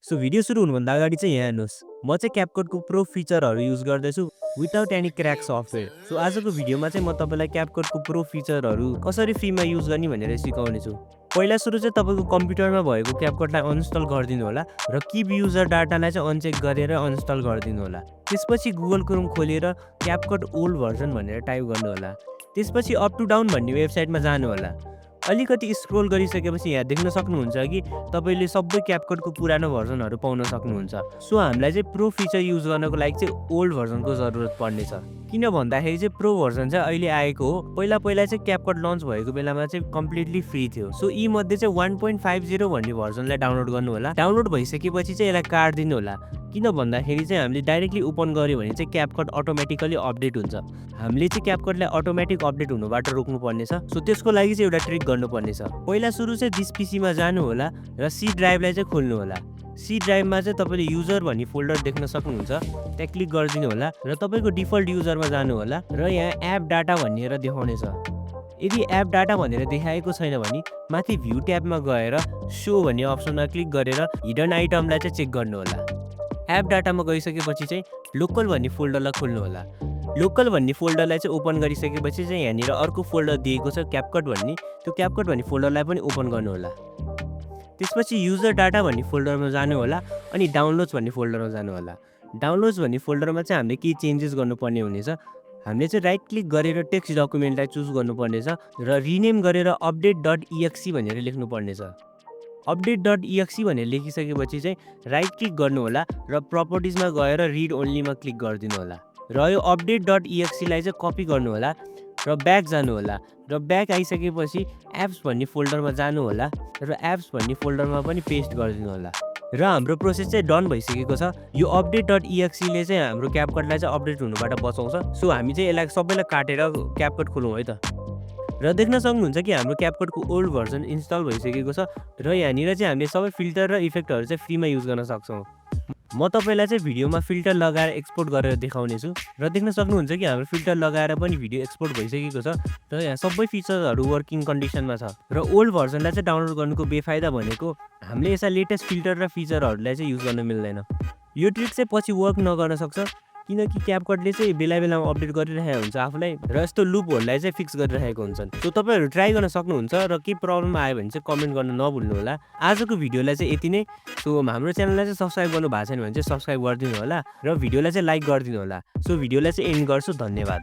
So video सुरु हुनुभन्दा अगाडि चाहिँ यहाँ हेर्नुहोस्, म चाहिँ क्यापकटको प्रो फिचरहरू युज गर्दैछु without any crack software. So आजको भिडियोमा चाहिँ म तपाईँलाई क्यापकटको प्रो फिचरहरू कसरी फ्रीमा युज गर्ने भनेर सिकाउनेछु। पहिला सुरु चाहिँ तपाईँको कम्प्युटरमा भएको क्यापकटलाई अनइन्स्टल गरिदिनु होला र किप युजर डाटालाई चाहिँ अनचेक गरेर अनइन्स्टल गरिदिनु होला। त्यसपछि गुगल क्रोम खोलेर क्यापकट ओल्ड भर्जन भनेर टाइप गर्नु होला। त्यसपछि अप टु डाउन भन्ने वेबसाइटमा जानु होला। अलिकति स्क्रोल गरिसकेपछि यहाँ देख्न सक्नुहुन्छ कि तपाईँले सबै क्यापकटको पुरानो भर्जनहरू पाउन सक्नुहुन्छ। सो हामीलाई चाहिँ प्रो फिचर युज गर्नको लागि चाहिँ ओल्ड भर्जनको जरुरत पर्नेछ। किन भन्दाखेरि चाहिँ प्रो भर्जन चाहिँ अहिले आएको हो। पहिला चाहिँ क्यापकट लन्च भएको बेलामा चाहिँ कम्प्लिटली फ्री थियो। सो यी मध्ये चाहिँ 1.50 भन्ने भर्जनलाई डाउनलोड गर्नु होला। डाउनलोड भइसकेपछि चाहिँ यसलाई काट्दिनु होला। किन भन्दाखेरि चाहिँ हामीले डाइरेक्टली ओपन गर्यो भने चाहिँ क्यापकट अटोमेटिकली अपडेट हुन्छ। हामीले चाहिँ क्यापकटलाई अटोमेटिक अपडेट हुनुबाट रोक्नु पर्नेछ। सो त्यसको लागि चाहिँ एउटा ट्रिक गर्नुपर्नेछ। पहिला सुरु चाहिँ दिस पीसीमा जानु होला र सी ड्राइभलाई चाहिँ खोल्नु होला। सी ड्राइभमा चाहिँ तपाईँले युजर भन्ने फोल्डर देख्न सक्नुहुन्छ। त्यहाँ क्लिक गरिदिनु होला र तपाईँको डिफल्ट युजरमा जानु होला र यहाँ एप डाटा भनेर देखाउनेछ। यदि एप डाटा भनेर देखाएको छैन भने माथि भ्यू ट्याबमा गएर सो भन्ने अप्सनमा क्लिक गरेर हिडन आइटमलाई चाहिँ चेक गर्नु होला। एप डाटामा गइसकेपछि चाहिँ लोकल भन्ने फोल्डरलाई खोल्नु होला। लोकल भन्ने फोल्डरलाई चाहिँ ओपन गरिसकेपछि चाहिँ यहाँनिर अर्को फोल्डर दिएको छ क्यापकट भन्ने, त्यो क्यापकट भन्ने फोल्डरलाई पनि ओपन गर्नु होला। त्यसपछि युजर डाटा भन्ने फोल्डरमा जानु होला अनि डाउनलोड्स भन्ने फोल्डरमा जानु होला। डाउनलोड्स भन्ने फोल्डरमा चाहिँ हामीले केही चेन्जेस गर्नुपर्ने हुनेछ। हामीले चाहिँ राइट क्लिक गरेर टेक्स्ट डकुमेन्टलाई चुज गर्नुपर्नेछ र रिनेम गरेर अपडेट.exe भनेर लेख्नुपर्नेछ। अपडेट.exe भनेर लेखिसकेपछि चाहिँ राइट क्लिक गर्नु होला र प्रपर्टिजमा गएर रिड ओन्लीमा क्लिक गरिदिनु होला र यो अपडेट.exe लाई चाहिँ कपी गर्नु होला र ब्याक जानु होला र ब्याक आइसकेपछि एप्स भन्ने फोल्डरमा जानु होला र एप्स भन्ने फोल्डरमा पनि पेस्ट गरिदिनु होला र हाम्रो प्रोसेस चाहिँ डन भइसकेको छ। यो अपडेट.exe ले चाहिँ हाम्रो क्यापकटलाई चाहिँ अपडेट हुनुबाट बचाउँछ। सो हामी चाहिँ यसलाई सबैलाई काटेर क्यापकट खोलौँ है त। र देख्न सक्नुहुन्छ कि हाम्रो क्यापकटको ओल्ड भर्जन इन्स्टल भइसकेको छ र यहाँनिर चाहिँ हामीले सबै फिल्टर र इफेक्टहरू चाहिँ फ्रीमा युज गर्न सक्छौँ। म तपाईँलाई चाहिँ भिडियोमा फिल्टर लगाएर एक्सपोर्ट गरेर देखाउने छु र देख्न सक्नुहुन्छ कि हाम्रो फिल्टर लगाएर पनि भिडियो एक्सपोर्ट भइसकेको छ र यहाँ सबै फिचरहरू वर्किङ कन्डिसनमा छ। र ओल्ड भर्जनलाई चाहिँ डाउनलोड गर्नुको बेफाइदा भनेको हामीले यसमा लेटेस्ट फिल्टर र फिचरहरूलाई चाहिँ युज गर्न मिल्दैन। यो ट्रिक चाहिँ पछि वर्क नगर्न सक्छ किनकि क्यापकटले चाहिँ बेला बेलामा अपडेट गरिरहेको हुन्छ आफूलाई र यस्तो लुपहरूलाई चाहिँ फिक्स गरिरहेको हुन्छन्। सो तपाईँहरू ट्राई गर्न सक्नुहुन्छ र केही प्रब्लम आयो भने चाहिँ कमेन्ट गर्न नभुल्नु होला। आजको भिडियोलाई चाहिँ यति नै। सो हाम्रो च्यानललाई चाहिँ सब्सक्राइब गर्नु भएको छैन भने चाहिँ सब्सक्राइब गरिदिनु होला र भिडियोलाई चाहिँ लाइक गरिदिनु होला। सो भिडियोलाई चाहिँ एन्ड गर्छु। धन्यवाद।